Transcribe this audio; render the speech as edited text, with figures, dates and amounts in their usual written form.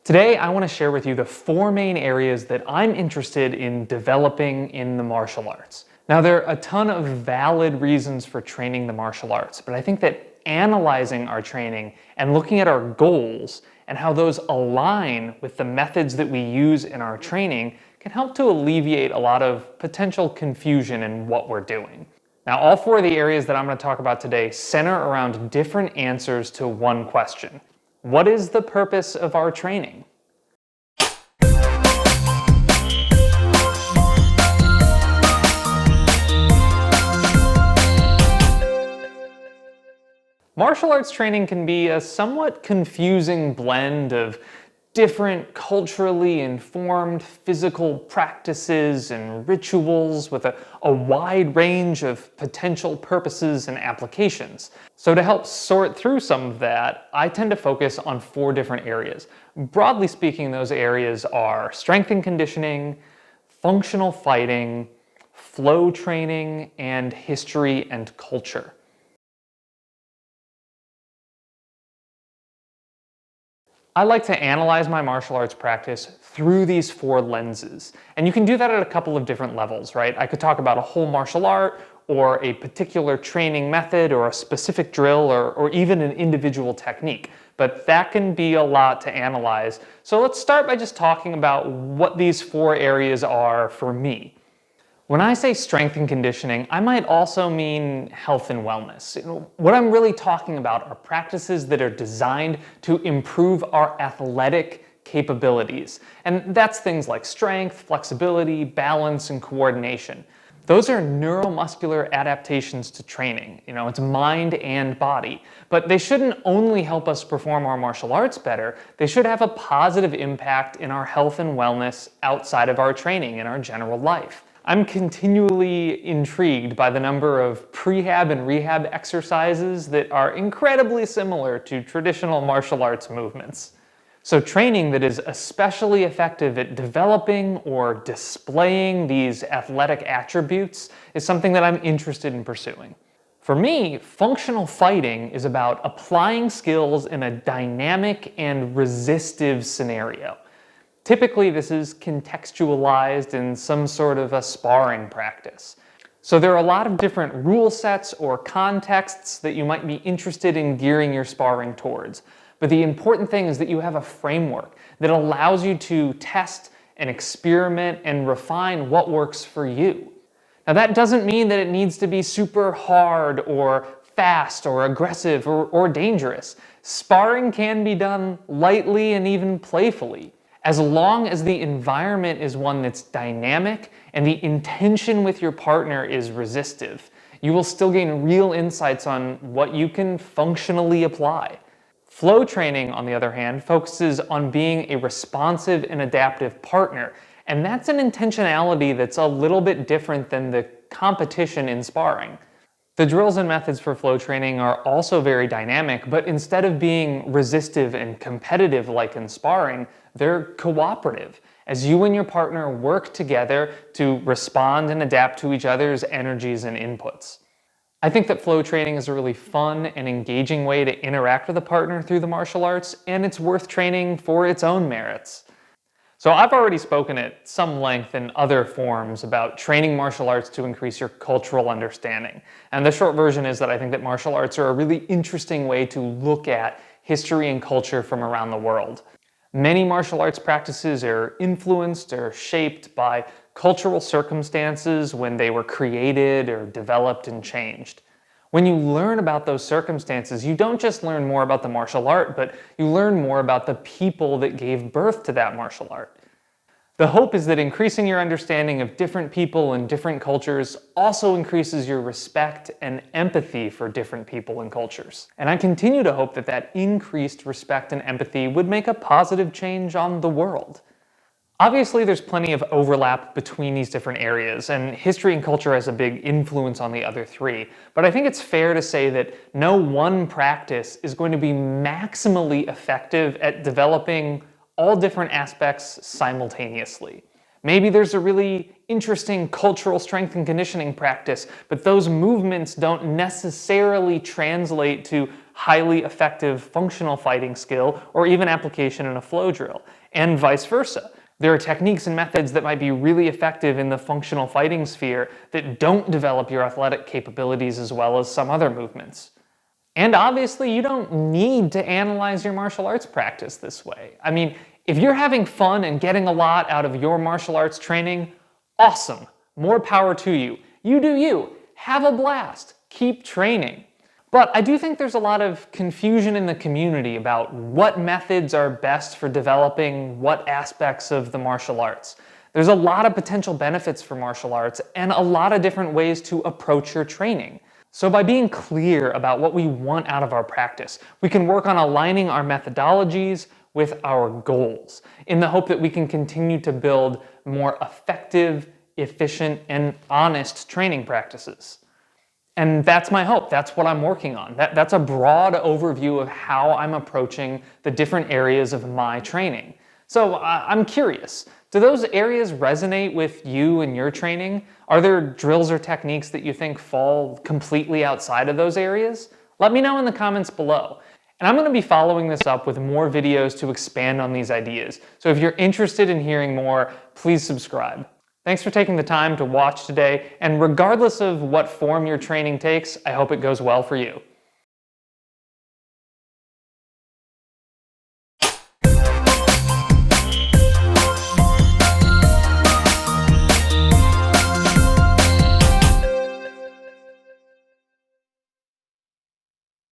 Today, I want to share with you the four main areas that I'm interested in developing in the martial arts. Now, there are a ton of valid reasons for training the martial arts, but I think that analyzing our training and looking at our goals and how those align with the methods that we use in our training can help to alleviate a lot of potential confusion in what we're doing. Now, all four of the areas that I'm going to talk about today center around different answers to one question. What is the purpose of our training? Martial arts training can be a somewhat confusing blend of different culturally informed physical practices and rituals with a wide range of potential purposes and applications. So to help sort through some of that, I tend to focus on four different areas. Broadly speaking, those areas are strength and conditioning, functional fighting, flow training, and history and culture. I like to analyze my martial arts practice through these four lenses. And you can do that at a couple of different levels, right? I could talk about a whole martial art, or a particular training method, or a specific drill, or even an individual technique. But that can be a lot to analyze. So let's start by just talking about what these four areas are for me. When I say strength and conditioning, I might also mean health and wellness. What I'm really talking about are practices that are designed to improve our athletic capabilities. And that's things like strength, flexibility, balance, and coordination. Those are neuromuscular adaptations to training. It's mind and body. But they shouldn't only help us perform our martial arts better, they should have a positive impact in our health and wellness outside of our training in our general life. I'm continually intrigued by the number of prehab and rehab exercises that are incredibly similar to traditional martial arts movements. So training that is especially effective at developing or displaying these athletic attributes is something that I'm interested in pursuing. For me, functional fighting is about applying skills in a dynamic and resistive scenario. Typically, this is contextualized in some sort of a sparring practice. So there are a lot of different rule sets or contexts that you might be interested in gearing your sparring towards. But the important thing is that you have a framework that allows you to test and experiment and refine what works for you. Now, that doesn't mean that it needs to be super hard or fast or aggressive or dangerous. Sparring can be done lightly and even playfully, as long as the environment is one that's dynamic and the intention with your partner is resistive. You will still gain real insights on what you can functionally apply. Flow training, on the other hand, focuses on being a responsive and adaptive partner, and that's an intentionality that's a little bit different than the competition in sparring. The drills and methods for flow training are also very dynamic, but instead of being resistive and competitive like in sparring, they're cooperative, as you and your partner work together to respond and adapt to each other's energies and inputs. I think that flow training is a really fun and engaging way to interact with a partner through the martial arts, and it's worth training for its own merits. So I've already spoken at some length in other forums about training martial arts to increase your cultural understanding. And the short version is that I think that martial arts are a really interesting way to look at history and culture from around the world. Many martial arts practices are influenced or shaped by cultural circumstances when they were created or developed and changed. When you learn about those circumstances, you don't just learn more about the martial art, but you learn more about the people that gave birth to that martial art. The hope is that increasing your understanding of different people and different cultures also increases your respect and empathy for different people and cultures. And I continue to hope that that increased respect and empathy would make a positive change on the world. Obviously, there's plenty of overlap between these different areas, and history and culture has a big influence on the other three. But I think it's fair to say that no one practice is going to be maximally effective at developing all different aspects simultaneously. Maybe there's a really interesting cultural strength and conditioning practice, but those movements don't necessarily translate to highly effective functional fighting skill or even application in a flow drill, and vice versa. There are techniques and methods that might be really effective in the functional fighting sphere that don't develop your athletic capabilities as well as some other movements. And obviously, you don't need to analyze your martial arts practice this way. I mean, if you're having fun and getting a lot out of your martial arts training, awesome. More power to you. You do you. Have a blast. Keep training. But I do think there's a lot of confusion in the community about what methods are best for developing what aspects of the martial arts. There's a lot of potential benefits for martial arts and a lot of different ways to approach your training. So by being clear about what we want out of our practice, we can work on aligning our methodologies with our goals in the hope that we can continue to build more effective, efficient, and honest training practices. And that's my hope. That's what I'm working on. That's a broad overview of how I'm approaching the different areas of my training. So I'm curious, do those areas resonate with you and your training? Are there drills or techniques that you think fall completely outside of those areas? Let me know in the comments below. And I'm going to be following this up with more videos to expand on these ideas. So if you're interested in hearing more, please subscribe. Thanks for taking the time to watch today, and regardless of what form your training takes, I hope it goes well for you.